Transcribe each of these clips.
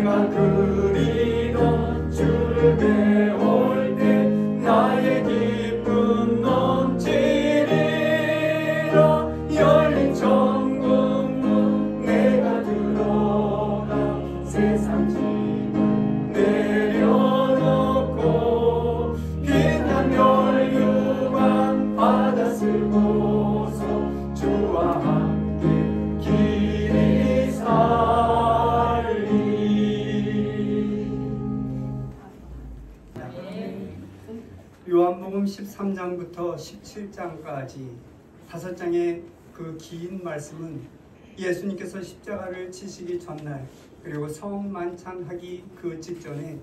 내가 그리던 주를 배울 때 나의 기쁨 넘치리라. 열린 천국문 내가 들어가 세상 짐을 내려놓고 빛난 멸류관 받아 쓰고서 주와 함께 길이 살리. 요한복음 13장부터 17장까지 5장의 그 긴 말씀은 예수님께서 십자가를 지시기 전날 그리고 성만찬하기 그 직전에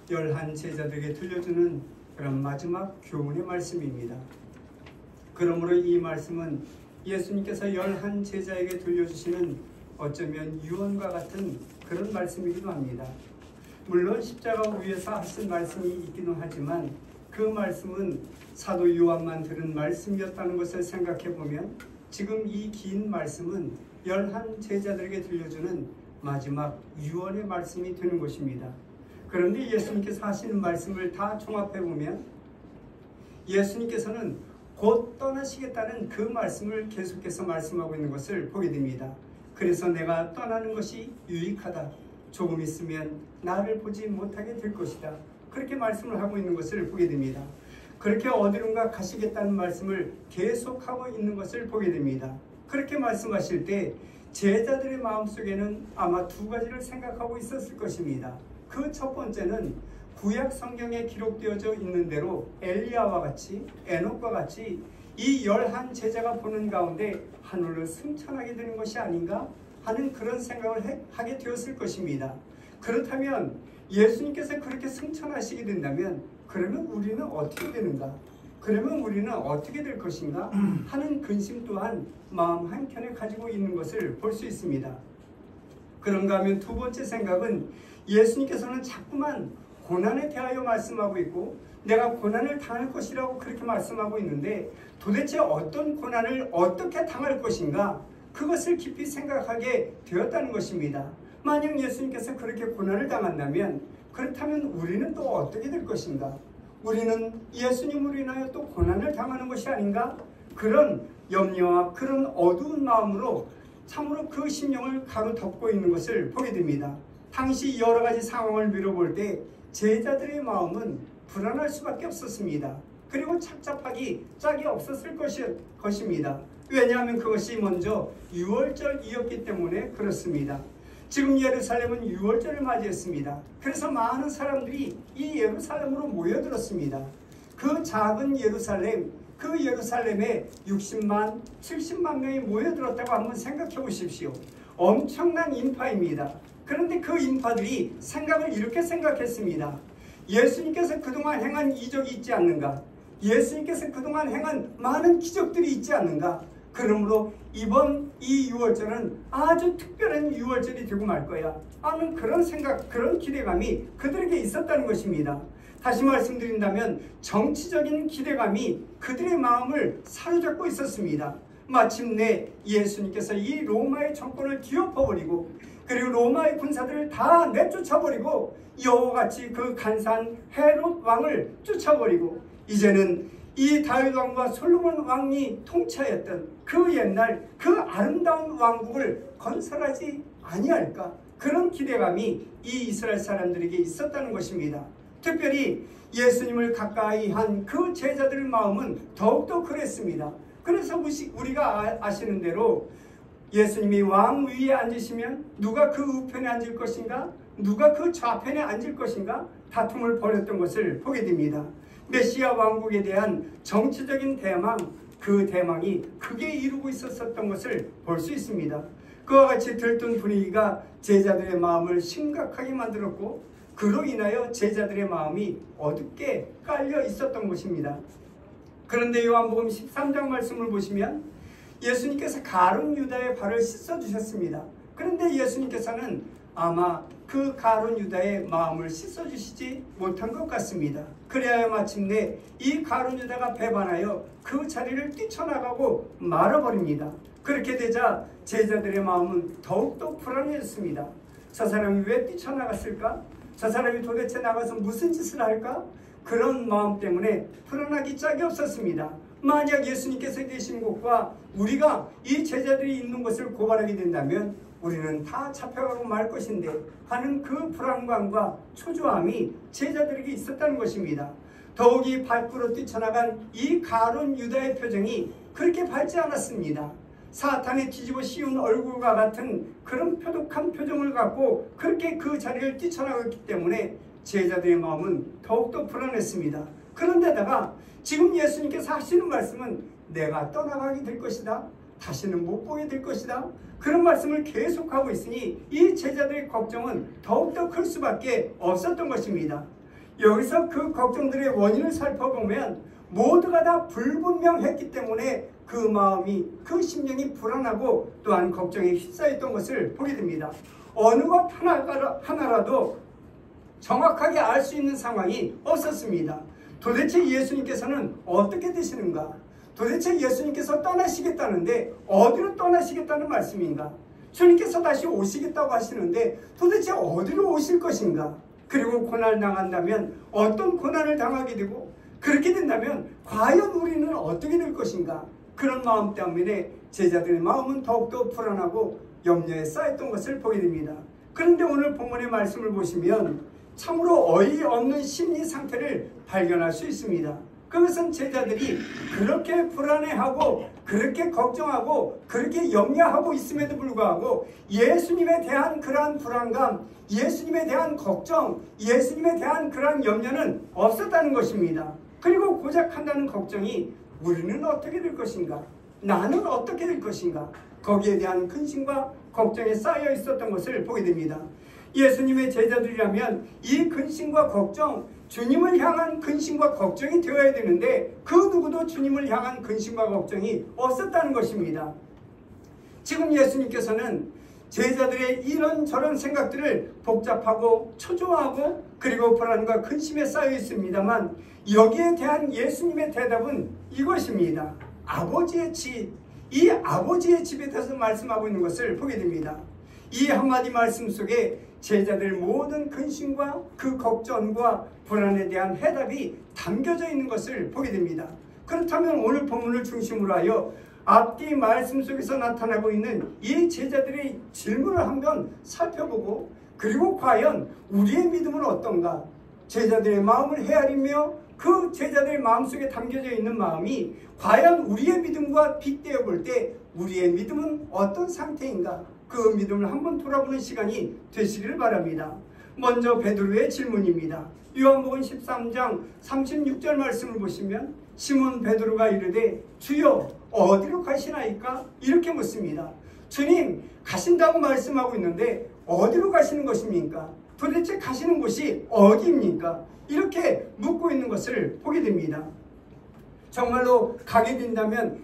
11 제자들에게 들려주는 그런 마지막 교훈의 말씀입니다. 그러므로 이 말씀은 예수님께서 11 제자에게 들려주시는 어쩌면 유언과 같은 그런 말씀이기도 합니다. 물론 십자가 위에서 하신 말씀이 있기는 하지만 그 말씀은 사도 요한만 들은 말씀이었다는 것을 생각해 보면 지금 이 긴 말씀은 11 제자들에게 들려주는 마지막 유언의 말씀이 되는 것입니다. 그런데 예수님께서 하시는 말씀을 다 종합해 보면 예수님께서는 곧 떠나시겠다는 그 말씀을 계속해서 말씀하고 있는 것을 보게 됩니다. 그래서 내가 떠나는 것이 유익하다. 조금 있으면 나를 보지 못하게 될 것이다. 그렇게 말씀을 하고 있는 것을 보게 됩니다. 그렇게 어디론가 가시겠다는 말씀을 계속하고 있는 것을 보게 됩니다. 그렇게 말씀하실 때 제자들의 마음속에는 아마 2가지를 생각하고 있었을 것입니다. 그 첫 번째는 구약 성경에 기록되어져 있는 대로 엘리야와 같이 에녹과 같이 이 11 제자가 보는 가운데 하늘로 승천하게 되는 것이 아닌가 하는 그런 생각을 하게 되었을 것입니다. 그렇다면 예수님께서 그렇게 승천하시게 된다면 그러면 우리는 어떻게 되는가? 그러면 우리는 어떻게 될 것인가? 하는 근심 또한 마음 한켠에 가지고 있는 것을 볼 수 있습니다. 그런가 하면 2번째 생각은 예수님께서는 자꾸만 고난에 대하여 말씀하고 있고 내가 고난을 당할 것이라고 그렇게 말씀하고 있는데 도대체 어떤 고난을 어떻게 당할 것인가? 그것을 깊이 생각하게 되었다는 것입니다. 만약 예수님께서 그렇게 고난을 당한다면 그렇다면 우리는 또 어떻게 될 것인가? 우리는 예수님으로 인하여 또 고난을 당하는 것이 아닌가? 그런 염려와 그런 어두운 마음으로 참으로 그 심령을 가로덮고 있는 것을 보게 됩니다. 당시 여러 가지 상황을 미뤄볼 때 제자들의 마음은 불안할 수밖에 없었습니다. 그리고 착잡하기 짝이 없었을 것입니다. 왜냐하면 그것이 먼저 유월절이었기 때문에 그렇습니다. 지금 예루살렘은 유월절을 맞이했습니다. 그래서 많은 사람들이 이 예루살렘으로 모여들었습니다. 그 작은 예루살렘, 그 예루살렘에 60만, 70만 명이 모여들었다고 한번 생각해 보십시오. 엄청난 인파입니다. 그런데 그 인파들이 생각을 이렇게 생각했습니다. 예수님께서 그동안 행한 이적이 있지 않는가? 예수님께서 그동안 행한 많은 기적들이 있지 않는가? 그러므로 이번 이 유월절은 아주 특별한 유월절이 되고 말 거야 하는 그런 생각, 그런 기대감이 그들에게 있었다는 것입니다. 다시 말씀드린다면 정치적인 기대감이 그들의 마음을 사로잡고 있었습니다. 마침내 예수님께서 이 로마의 정권을 뒤엎어버리고 그리고 로마의 군사들을 다 내쫓아버리고 여호와같이 그 간사한 헤롯 왕을 쫓아버리고 이제는 이 다윗 왕과 솔로몬 왕이 통치하였던 그 옛날 그 아름다운 왕국을 건설하지 아니할까? 그런 기대감이 이 이스라엘 사람들에게 있었다는 것입니다. 특별히 예수님을 가까이 한 그 제자들의 마음은 더욱더 그랬습니다. 그래서 우리가 아시는 대로 예수님이 왕 위에 앉으시면 누가 그 우편에 앉을 것인가? 누가 그 좌편에 앉을 것인가? 다툼을 벌였던 것을 보게 됩니다. 메시아 왕국에 대한 정치적인 대망, 그 대망이 크게 이루고 있었던 것을 볼 수 있습니다. 그와 같이 들뜬 분위기가 제자들의 마음을 심각하게 만들었고 그로 인하여 제자들의 마음이 어둡게 깔려 있었던 것입니다. 그런데 요한복음 13장 말씀을 보시면 예수님께서 가룟 유다의 발을 씻어주셨습니다. 그런데 예수님께서는 아마 그 가룟 유다의 마음을 씻어주시지 못한 것 같습니다. 그래야 마침내 이 가룟 유다가 배반하여 그 자리를 뛰쳐나가고 말아버립니다. 그렇게 되자 제자들의 마음은 더욱더 불안해졌습니다. 저 사람이 왜 뛰쳐나갔을까? 저 사람이 도대체 나가서 무슨 짓을 할까? 그런 마음 때문에 불안하기 짝이 없었습니다. 만약 예수님께서 계신 곳과 우리가 이 제자들이 있는 곳을 고발하게 된다면 우리는 다 잡혀가고 말 것인데 하는 그 불안감과 초조함이 제자들에게 있었다는 것입니다. 더욱이 밖으로 뛰쳐나간 이 가룟 유다의 표정이 그렇게 밝지 않았습니다. 사탄의 뒤집어 씌운 얼굴과 같은 그런 표독한 표정을 갖고 그렇게 그 자리를 뛰쳐나갔기 때문에 제자들의 마음은 더욱더 불안했습니다. 그런데다가 지금 예수님께서 하시는 말씀은 내가 떠나가게 될 것이다, 다시는 못 보게 될 것이다, 그런 말씀을 계속하고 있으니 이 제자들의 걱정은 더욱더 클 수밖에 없었던 것입니다. 여기서 그 걱정들의 원인을 살펴보면 모두가 다 불분명했기 때문에 그 마음이, 그 심령이 불안하고 또한 걱정에 휩싸였던 것을 보게 됩니다. 어느 것 하나라도 정확하게 알 수 있는 상황이 없었습니다. 도대체 예수님께서는 어떻게 되시는가? 도대체 예수님께서 떠나시겠다는데 어디로 떠나시겠다는 말씀인가? 주님께서 다시 오시겠다고 하시는데 도대체 어디로 오실 것인가? 그리고 고난을 당한다면 어떤 고난을 당하게 되고, 그렇게 된다면 과연 우리는 어떻게 될 것인가? 그런 마음 때문에 제자들의 마음은 더욱더 불안하고 염려에 쌓였던 것을 보게 됩니다. 그런데 오늘 본문의 말씀을 보시면 참으로 어이없는 심리 상태를 발견할 수 있습니다. 그것은 제자들이 그렇게 불안해하고 그렇게 걱정하고 그렇게 염려하고 있음에도 불구하고 예수님에 대한 그러한 불안감, 예수님에 대한 걱정, 예수님에 대한 그러한 염려는 없었다는 것입니다. 그리고 고작 한다는 걱정이 우리는 어떻게 될 것인가? 나는 어떻게 될 것인가? 거기에 대한 근심과 걱정에 쌓여 있었던 것을 보게 됩니다. 예수님의 제자들이라면 이 근심과 걱정, 주님을 향한 근심과 걱정이 되어야 되는데 그 누구도 주님을 향한 근심과 걱정이 없었다는 것입니다. 지금 예수님께서는 제자들의 이런저런 생각들을 복잡하고 초조하고 그리고 불안과 근심에 쌓여 있습니다만 여기에 대한 예수님의 대답은 이것입니다. 아버지의 집, 이 아버지의 집에 대해서 말씀하고 있는 것을 보게 됩니다. 이 한마디 말씀 속에 제자들 모든 근심과 그 걱정과 불안에 대한 해답이 담겨져 있는 것을 보게 됩니다. 그렇다면 오늘 본문을 중심으로 하여 앞뒤 말씀 속에서 나타나고 있는 이 제자들의 질문을 한번 살펴보고 그리고 과연 우리의 믿음은 어떤가? 제자들의 마음을 헤아리며 그 제자들의 마음속에 담겨져 있는 마음이 과연 우리의 믿음과 빗대어 볼 때 우리의 믿음은 어떤 상태인가? 그 믿음을 한번 돌아보는 시간이 되시기를 바랍니다. 먼저 베드로의 질문입니다. 요한복음 13장 36절 말씀을 보시면 시몬 베드로가 이르되 주여 어디로 가시나이까? 이렇게 묻습니다. 주님 가신다고 말씀하고 있는데 어디로 가시는 것입니까? 도대체 가시는 곳이 어디입니까? 이렇게 묻고 있는 것을 보게 됩니다. 정말로 가게 된다면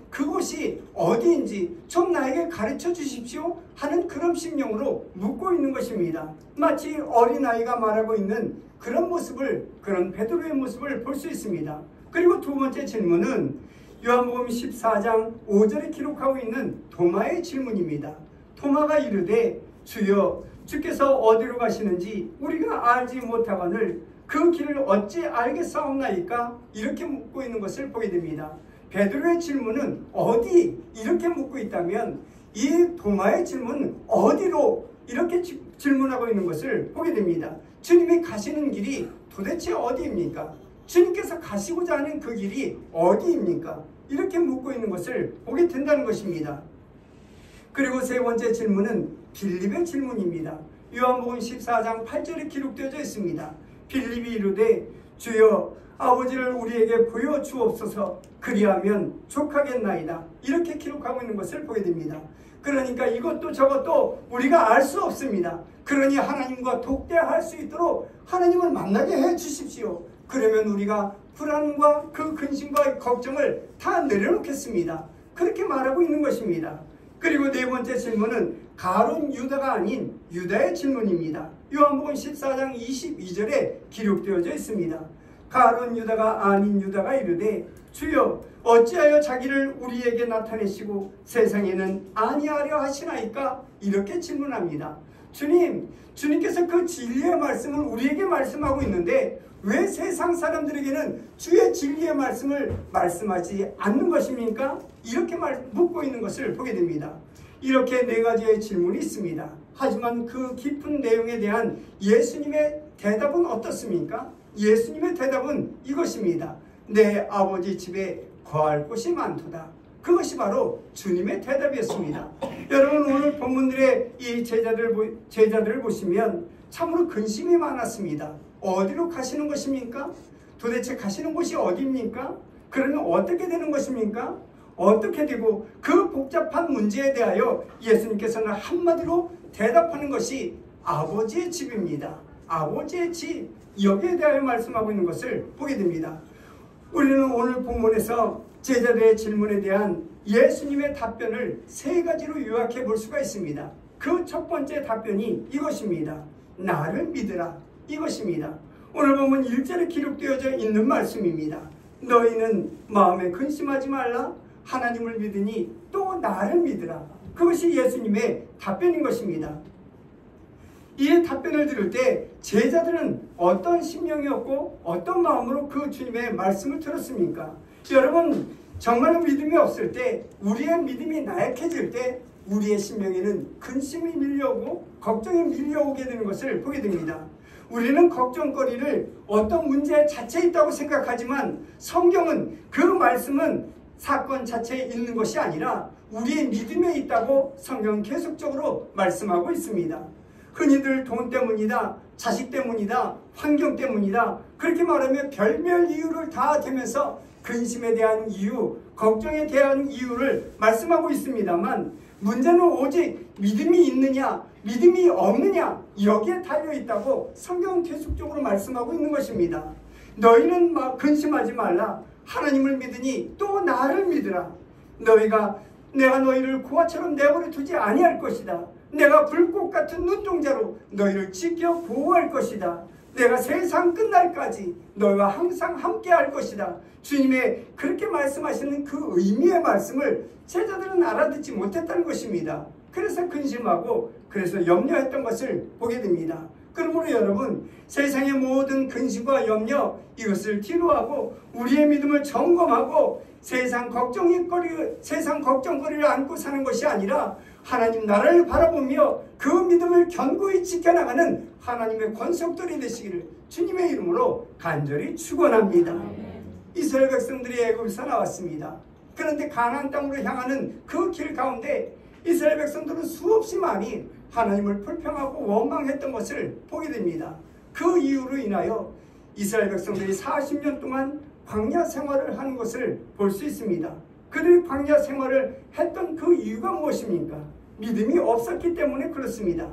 그곳이 어디인지 좀 나에게 가르쳐 주십시오 하는 그런 심령으로 묻고 있는 것입니다. 마치 어린아이가 말하고 있는 그런 모습을, 그런 베드로의 모습을 볼 수 있습니다. 그리고 두 번째 질문은 요한복음 14장 5절에 기록하고 있는 도마의 질문입니다. 도마가 이르되 주여 주께서 어디로 가시는지 우리가 알지 못하거늘 그 길을 어찌 알겠사옵나이까? 이렇게 묻고 있는 것을 보게 됩니다. 베드로의 질문은 어디? 이렇게 묻고 있다면 이 도마의 질문은 어디로? 이렇게 질문하고 있는 것을 보게 됩니다. 주님이 가시는 길이 도대체 어디입니까? 주님께서 가시고자 하는 그 길이 어디입니까? 이렇게 묻고 있는 것을 보게 된다는 것입니다. 그리고 세 번째 질문은 빌립의 질문입니다. 요한복음 14장 8절에 기록되어져 있습니다. 빌립이 이르되 주여 아버지를 우리에게 보여주옵소서 그리하면 족하겠나이다. 이렇게 기록하고 있는 것을 보게 됩니다. 그러니까 이것도 저것도 우리가 알 수 없습니다. 그러니 하나님과 독대할 수 있도록 하나님을 만나게 해 주십시오. 그러면 우리가 불안과 그 근심과 걱정을 다 내려놓겠습니다. 그렇게 말하고 있는 것입니다. 그리고 네 번째 질문은 가룟 유다가 아닌 유다의 질문입니다. 요한복음 14장 22절에 기록되어져 있습니다. 가룟 유다가 아닌 유다가 이르되 주여 어찌하여 자기를 우리에게 나타내시고 세상에는 아니하려 하시나이까? 이렇게 질문합니다. 주님께서 그 진리의 말씀을 우리에게 말씀하고 있는데 왜 세상 사람들에게는 주의 진리의 말씀을 말씀하지 않는 것입니까? 이렇게 묻고 있는 것을 보게 됩니다. 이렇게 네 가지의 질문이 있습니다. 하지만 그 깊은 내용에 대한 예수님의 대답은 어떻습니까? 예수님의 대답은 이것입니다. 내 아버지 집에 거할 곳이 많도다. 그것이 바로 주님의 대답이었습니다. 여러분, 오늘 본문들의 이 제자들을 보시면 참으로 근심이 많았습니다. 어디로 가시는 것입니까? 도대체 가시는 곳이 어디입니까? 그러면 어떻게 되는 것입니까? 어떻게 되고, 그 복잡한 문제에 대하여 예수님께서는 한마디로 대답하는 것이 아버지의 집입니다. 아버지의 집, 여기에 대하여 말씀하고 있는 것을 보게 됩니다. 우리는 오늘 본문에서 제자들의 질문에 대한 예수님의 답변을 세 가지로 요약해 볼 수가 있습니다. 그 첫 번째 답변이 이것입니다. 나를 믿으라. 이것입니다. 오늘 보면 1절에 기록되어져 있는 말씀입니다. 너희는 마음에 근심하지 말라. 하나님을 믿으니 또 나를 믿으라. 그것이 예수님의 답변인 것입니다. 이 답변을 들을 때 제자들은 어떤 심령이었고 어떤 마음으로 그 주님의 말씀을 들었습니까? 여러분, 정말로 믿음이 없을 때, 우리의 믿음이 나약해질 때 우리의 심령에는 근심이 밀려오고 걱정이 밀려오게 되는 것을 보게 됩니다. 우리는 걱정거리를 어떤 문제 자체에 있다고 생각하지만 성경은 그 말씀은 사건 자체에 있는 것이 아니라 우리의 믿음에 있다고 성경은 계속적으로 말씀하고 있습니다. 흔히들 돈 때문이다, 자식 때문이다, 환경 때문이다, 그렇게 말하며 별별 이유를 다 대면서 근심에 대한 이유, 걱정에 대한 이유를 말씀하고 있습니다만, 문제는 오직 믿음이 있느냐 믿음이 없느냐, 여기에 달려있다고 성경은 계속적으로 말씀하고 있는 것입니다. 너희는 근심하지 말라. 하나님을 믿으니 또 나를 믿으라. 내가 너희를 고아처럼 내버려 두지 아니할 것이다. 내가 불꽃 같은 눈동자로 너희를 지켜 보호할 것이다. 내가 세상 끝날까지 너희와 항상 함께 할 것이다. 주님의 그렇게 말씀하시는 그 의미의 말씀을 제자들은 알아듣지 못했다는 것입니다. 그래서 근심하고 그래서 염려했던 것을 보게 됩니다. 그러므로 여러분, 세상의 모든 근심과 염려, 이것을 뒤로하고 우리의 믿음을 점검하고 세상 걱정거리를 안고 사는 것이 아니라 하나님 나라를 바라보며 그 믿음을 견고히 지켜나가는 하나님의 권속들이 되시기를 주님의 이름으로 간절히 축원합니다. 이스라엘 백성들이 애굽에서 나왔습니다. 그런데 가나안 땅으로 향하는 그 길 가운데 이스라엘 백성들은 수없이 많이 하나님을 불평하고 원망했던 것을 보게 됩니다. 그 이유로 인하여 이스라엘 백성들이 40년 동안 광야 생활을 하는 것을 볼 수 있습니다. 그들이 광야 생활을 했던 그 이유가 무엇입니까? 믿음이 없었기 때문에 그렇습니다.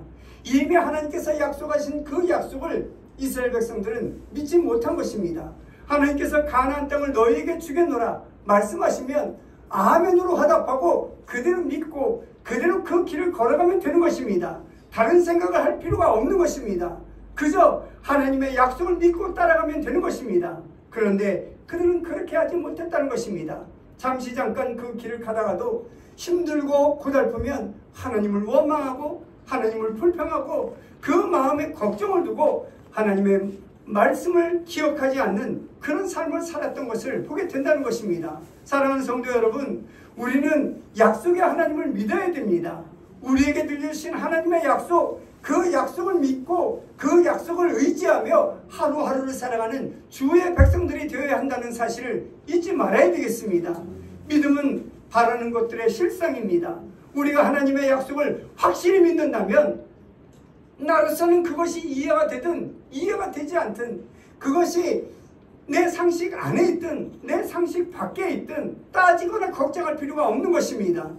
이미 하나님께서 약속하신 그 약속을 이스라엘 백성들은 믿지 못한 것입니다. 하나님께서 가나안 땅을 너희에게 주겠노라 말씀하시면 아멘으로 화답하고 그대로 믿고 그대로 그 길을 걸어가면 되는 것입니다. 다른 생각을 할 필요가 없는 것입니다. 그저 하나님의 약속을 믿고 따라가면 되는 것입니다. 그런데 그들은 그렇게 하지 못했다는 것입니다. 잠깐 그 길을 가다가도 힘들고 고달프면 하나님을 원망하고 하나님을 불평하고 그 마음에 걱정을 두고 하나님의 말씀을 기억하지 않는 그런 삶을 살았던 것을 보게 된다는 것입니다. 사랑하는 성도 여러분, 우리는 약속의 하나님을 믿어야 됩니다. 우리에게 들려주신 하나님의 약속, 그 약속을 믿고 그 약속을 의지하며 하루하루를 살아가는 주의 백성들이 되어야 한다는 사실을 잊지 말아야 되겠습니다. 믿음은 바라는 것들의 실상입니다. 우리가 하나님의 약속을 확실히 믿는다면 나로서는 그것이 이해가 되든 이해가 되지 않든, 그것이 내 상식 안에 있든 내 상식 밖에 있든 따지거나 걱정할 필요가 없는 것입니다.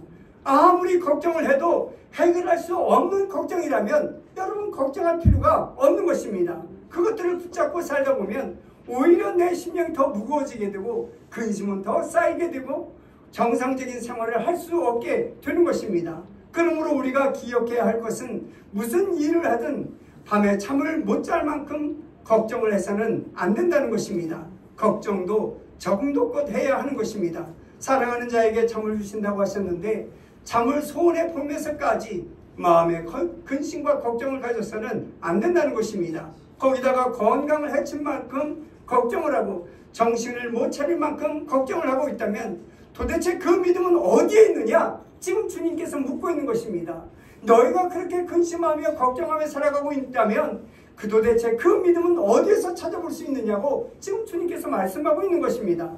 아무리 걱정을 해도 해결할 수 없는 걱정이라면 여러분 걱정할 필요가 없는 것입니다. 그것들을 붙잡고 살다 보면 오히려 내 심령이 더 무거워지게 되고 근심은 더 쌓이게 되고 정상적인 생활을 할 수 없게 되는 것입니다. 그러므로 우리가 기억해야 할 것은 무슨 일을 하든 밤에 잠을 못 잘 만큼 걱정을 해서는 안 된다는 것입니다. 걱정도 적응도껏 해야 하는 것입니다. 사랑하는 자에게 잠을 주신다고 하셨는데 잠을 소원해 보면서까지 마음에 근심과 걱정을 가져서는 안 된다는 것입니다. 거기다가 건강을 해친 만큼 걱정을 하고 정신을 못 차릴 만큼 걱정을 하고 있다면 도대체 그 믿음은 어디에 있느냐? 지금 주님께서 묻고 있는 것입니다. 너희가 그렇게 근심하며 걱정하며 살아가고 있다면 그 도대체 그 믿음은 어디에서 찾아볼 수 있느냐고 지금 주님께서 말씀하고 있는 것입니다.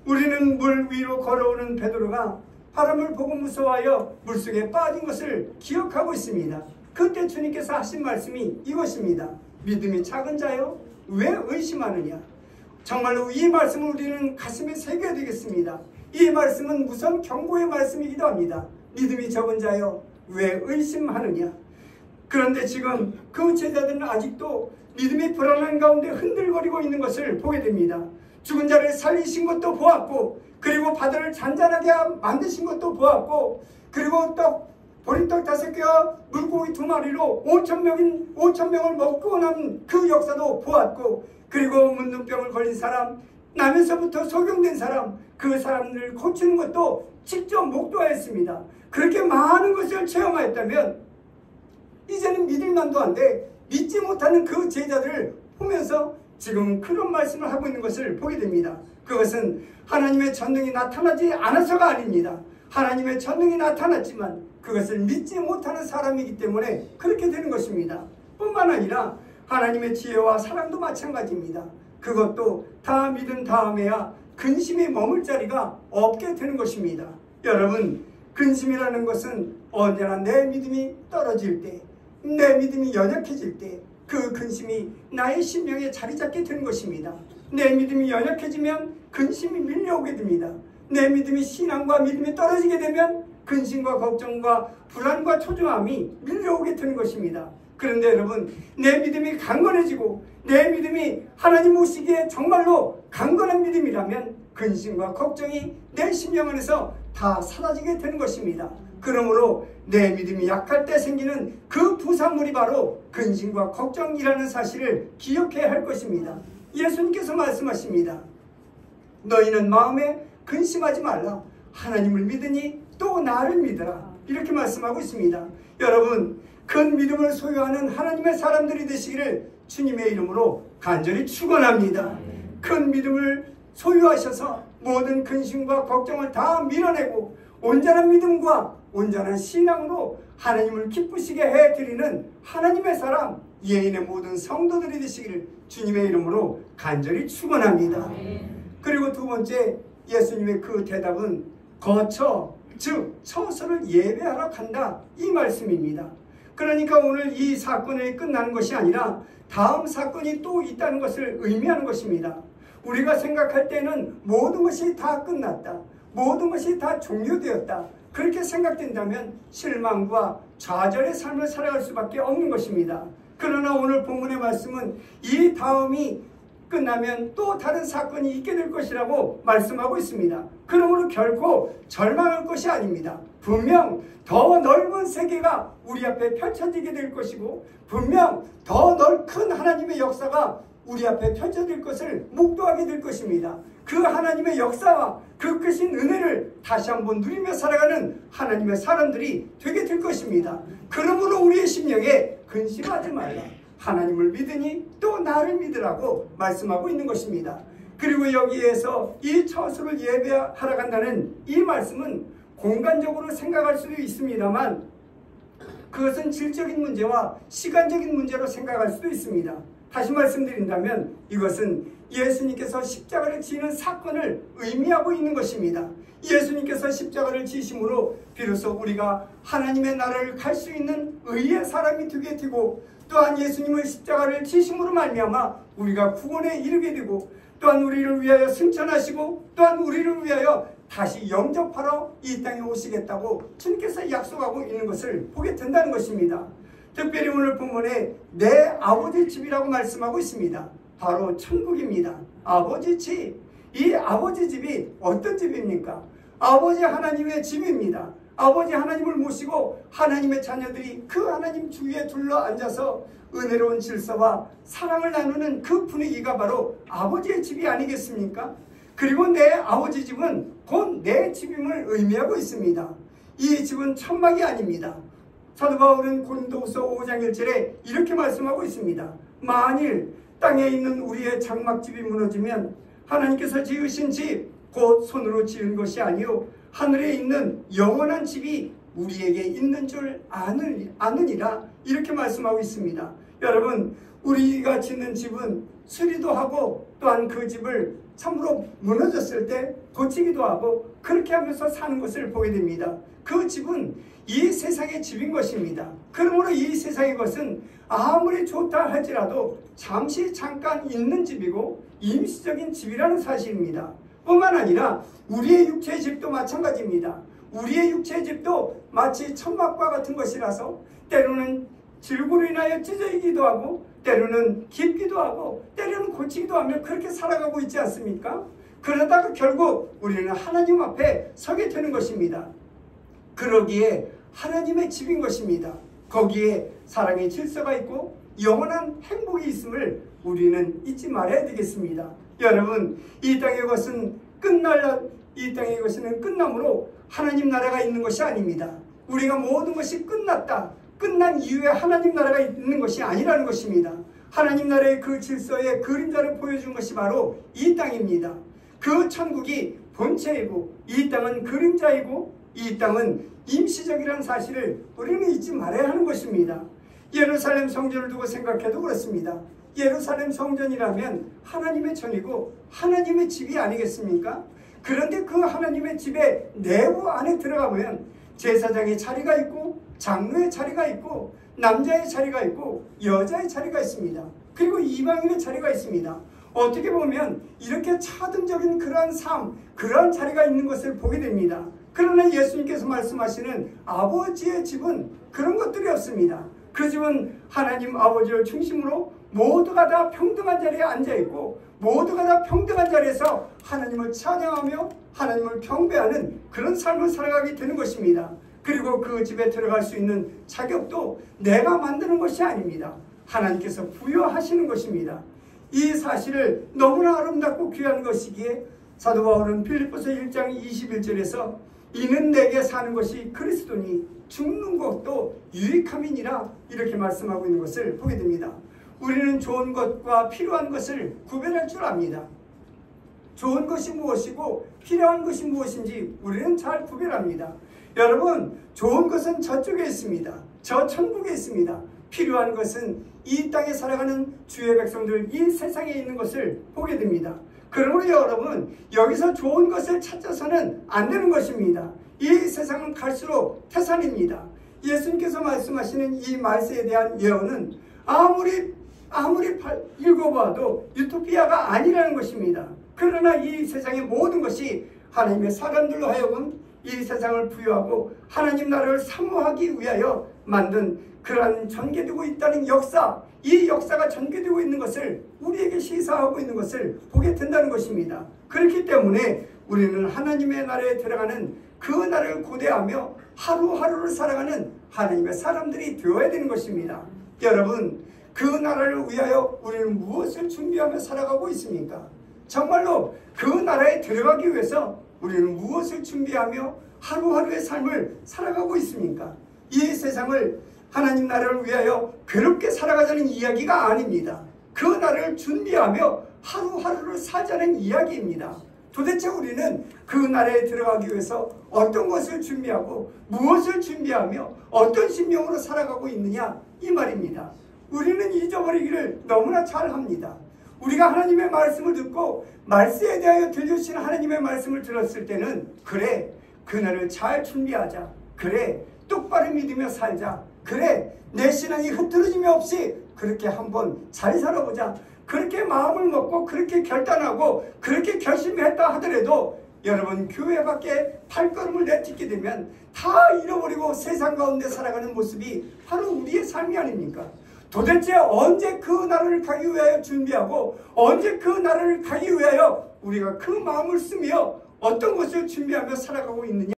우리는 물 위로 걸어오는 베드로가 바람을 보고 무서워하여 물속에 빠진 것을 기억하고 있습니다. 그때 주님께서 하신 말씀이 이것입니다. 믿음이 작은 자여 왜 의심하느냐? 정말로 이 말씀을 우리는 가슴에 새겨야 되겠습니다. 이 말씀은 무선 경고의 말씀이기도 합니다. 믿음이 적은 자여 왜 의심하느냐? 그런데 지금 그 제자들은 아직도 믿음이 불안한 가운데 흔들거리고 있는 것을 보게 됩니다. 죽은 자를 살리신 것도 보았고, 그리고 바다를 잔잔하게 만드신 것도 보았고, 그리고 보리떡 5개와 물고기 2마리로 5,000명을 먹고 남은 그 역사도 보았고, 그리고 문둥병을 걸린 사람, 나면서부터 소경된 사람, 그 사람들을 고치는 것도 직접 목도하였습니다. 그렇게 많은 것을 체험하였다면 이제는 믿을 만도 한데 믿지 못하는 그 제자들을 보면서 지금 그런 말씀을 하고 있는 것을 보게 됩니다. 그것은 하나님의 전능이 나타나지 않아서가 아닙니다. 하나님의 전능이 나타났지만 그것을 믿지 못하는 사람이기 때문에 그렇게 되는 것입니다. 뿐만 아니라 하나님의 지혜와 사랑도 마찬가지입니다. 그것도 다 믿은 다음에야 근심이 머물 자리가 없게 되는 것입니다. 여러분, 근심이라는 것은 언제나 내 믿음이 떨어질 때, 내 믿음이 연약해질 때 그 근심이 나의 심령에 자리 잡게 되는 것입니다. 내 믿음이 연약해지면 근심이 밀려오게 됩니다. 내 믿음이 신앙과 믿음이 떨어지게 되면 근심과 걱정과 불안과 초조함이 밀려오게 되는 것입니다. 그런데 여러분, 내 믿음이 강건해지고 내 믿음이 하나님 오시기에 정말로 강건한 믿음이라면 근심과 걱정이 내 심령 안에서 다 사라지게 되는 것입니다. 그러므로 내 믿음이 약할 때 생기는 그 부산물이 바로 근심과 걱정이라는 사실을 기억해야 할 것입니다. 예수님께서 말씀하십니다. 너희는 마음에 근심하지 말라. 하나님을 믿으니 또 나를 믿으라. 이렇게 말씀하고 있습니다. 여러분, 큰 믿음을 소유하는 하나님의 사람들이 되시기를 주님의 이름으로 간절히 축원합니다. 큰 믿음을 소유하셔서 모든 근심과 걱정을 다 밀어내고 온전한 믿음과 온전한 신앙으로 하나님을 기쁘시게 해드리는 하나님의 사람, 예인의 모든 성도들이 되시기를 주님의 이름으로 간절히 축원합니다. 그리고 두 번째, 예수님의 그 대답은 거처, 즉 처소를 예배하러 간다, 이 말씀입니다. 그러니까 오늘 이 사건이 끝나는 것이 아니라 다음 사건이 또 있다는 것을 의미하는 것입니다. 우리가 생각할 때는 모든 것이 다 끝났다, 모든 것이 다 종료되었다, 그렇게 생각된다면 실망과 좌절의 삶을 살아갈 수밖에 없는 것입니다. 그러나 오늘 본문의 말씀은 이 다음이 끝나면 또 다른 사건이 있게 될 것이라고 말씀하고 있습니다. 그러므로 결코 절망할 것이 아닙니다. 분명 더 넓은 세계가 우리 앞에 펼쳐지게 될 것이고, 분명 더 큰 하나님의 역사가 우리 앞에 펼쳐질 것을 목도하게 될 것입니다. 그 하나님의 역사와 그 크신 은혜를 다시 한번 누리며 살아가는 하나님의 사람들이 되게 될 것입니다. 그러므로 우리의 심령에 근심하지 말라. 하나님을 믿으니 또 나를 믿으라고 말씀하고 있는 것입니다. 그리고 여기에서 이 처소를 예배하러 간다는 이 말씀은 공간적으로 생각할 수도 있습니다만 그것은 질적인 문제와 시간적인 문제로 생각할 수도 있습니다. 다시 말씀드린다면 이것은 예수님께서 십자가를 지는 사건을 의미하고 있는 것입니다. 예수님께서 십자가를 지심으로 비로소 우리가 하나님의 나라를 갈 수 있는 의의 사람이 되게 되고, 또한 예수님의 십자가를 지심으로 말미암아 우리가 구원에 이르게 되고, 또한 우리를 위하여 승천하시고, 또한 우리를 위하여 다시 영접하러 이 땅에 오시겠다고 주님께서 약속하고 있는 것을 보게 된다는 것입니다. 특별히 오늘 본문에 내 아버지 집이라고 말씀하고 있습니다. 바로 천국입니다. 아버지 집. 이 아버지 집이 어떤 집입니까? 아버지 하나님의 집입니다. 아버지 하나님을 모시고 하나님의 자녀들이 그 하나님 주위에 둘러앉아서 은혜로운 질서와 사랑을 나누는 그 분위기가 바로 아버지의 집이 아니겠습니까? 그리고 내 아버지 집은 곧 내 집임을 의미하고 있습니다. 이 집은 천막이 아닙니다. 사도 바울은 고린도후서 5장 1절에 이렇게 말씀하고 있습니다. 만일 땅에 있는 우리의 장막집이 무너지면 하나님께서 지으신 집 곧 손으로 지은 것이 아니요 하늘에 있는 영원한 집이 우리에게 있는 줄 아느니라 이렇게 말씀하고 있습니다. 여러분, 우리가 짓는 집은 수리도 하고 또한 그 집을 참으로 무너졌을 때 고치기도 하고 그렇게 하면서 사는 것을 보게 됩니다. 그 집은 이 세상의 집인 것입니다. 그러므로 이 세상의 것은 아무리 좋다 할지라도 잠깐 있는 집이고 임시적인 집이라는 사실입니다. 뿐만 아니라 우리의 육체의 집도 마찬가지입니다. 우리의 육체의 집도 마치 천막과 같은 것이라서 때로는 질고로 인하여 찢어지기도 하고 때로는 깊기도 하고 때로는 고치기도 하며 그렇게 살아가고 있지 않습니까? 그러다가 결국 우리는 하나님 앞에 서게 되는 것입니다. 그러기에 하나님의 집인 것입니다. 거기에 사랑의 질서가 있고 영원한 행복이 있음을 우리는 잊지 말아야 되겠습니다. 여러분, 이 땅의 것은 끝남으로 하나님 나라가 있는 것이 아닙니다. 우리가 모든 것이 끝난 이후에 하나님 나라가 있는 것이 아니라는 것입니다. 하나님 나라의 그 질서의 그림자를 보여준 것이 바로 이 땅입니다. 그 천국이 본체이고 이 땅은 그림자이고 이 땅은 임시적이라는 사실을 우리는 잊지 말아야 하는 것입니다. 예루살렘 성전을 두고 생각해도 그렇습니다. 예루살렘 성전이라면 하나님의 전이고 하나님의 집이 아니겠습니까? 그런데 그 하나님의 집의 내부 안에 들어가면 제사장의 자리가 있고 장로의 자리가 있고 남자의 자리가 있고 여자의 자리가 있습니다. 그리고 이방인의 자리가 있습니다. 어떻게 보면 이렇게 차등적인 그러한 삶, 그러한 자리가 있는 것을 보게 됩니다. 그러나 예수님께서 말씀하시는 아버지의 집은 그런 것들이 없습니다. 그 집은 하나님 아버지를 중심으로 모두가 다 평등한 자리에 앉아있고 모두가 다 평등한 자리에서 하나님을 찬양하며 하나님을 경배하는 그런 삶을 살아가게 되는 것입니다. 그리고 그 집에 들어갈 수 있는 자격도 내가 만드는 것이 아닙니다. 하나님께서 부여하시는 것입니다. 이 사실을 너무나 아름답고 귀한 것이기에 사도 바울은 빌립보서 1장 21절에서 이는 내게 사는 것이 그리스도니 죽는 것도 유익함이니라 이렇게 말씀하고 있는 것을 보게 됩니다. 우리는 좋은 것과 필요한 것을 구별할 줄 압니다. 좋은 것이 무엇이고 필요한 것이 무엇인지 우리는 잘 구별합니다. 여러분, 좋은 것은 저쪽에 있습니다. 저 천국에 있습니다. 필요한 것은 이 땅에 살아가는 주의 백성들, 이 세상에 있는 것을 보게 됩니다. 그러므로 여러분, 여기서 좋은 것을 찾아서는 안 되는 것입니다. 이 세상은 갈수록 태산입니다. 예수님께서 말씀하시는 이 말세에 대한 예언은 아무리 읽어봐도 유토피아가 아니라는 것입니다. 그러나 이 세상의 모든 것이 하나님의 사람들로 하여금 이 세상을 부여하고 하나님 나라를 사모하기 위하여 만든 그러한 전개되고 있다는 역사, 이 역사가 전개되고 있는 것을 우리에게 시사하고 있는 것을 보게 된다는 것입니다. 그렇기 때문에 우리는 하나님의 나라에 들어가는 그 나라를 고대하며 하루하루를 살아가는 하나님의 사람들이 되어야 되는 것입니다. 여러분, 그 나라를 위하여 우리는 무엇을 준비하며 살아가고 있습니까? 정말로 그 나라에 들어가기 위해서 우리는 무엇을 준비하며 하루하루의 삶을 살아가고 있습니까? 이 세상을 하나님 나라를 위하여 괴롭게 살아가자는 이야기가 아닙니다. 그 나라를 준비하며 하루하루를 사자는 이야기입니다. 도대체 우리는 그 나라에 들어가기 위해서 어떤 것을 준비하고 무엇을 준비하며 어떤 심령으로 살아가고 있느냐, 이 말입니다. 우리는 잊어버리기를 너무나 잘합니다. 우리가 하나님의 말씀을 듣고 말세에 대하여 들려주신 하나님의 말씀을 들었을 때는 그래, 그날을 잘 준비하자. 그래, 똑바로 믿으며 살자. 그래, 내 신앙이 흐트러짐이 없이 그렇게 한번 잘 살아보자. 그렇게 마음을 먹고 그렇게 결단하고 그렇게 결심했다 하더라도 여러분, 교회 밖에 발걸음을 내딛게 되면 다 잃어버리고 세상 가운데 살아가는 모습이 바로 우리의 삶이 아닙니까? 도대체 언제 그 나라를 가기 위하여 준비하고 언제 그 나라를 가기 위하여 우리가 그 마음을 쓰며 어떤 것을 준비하며 살아가고 있느냐?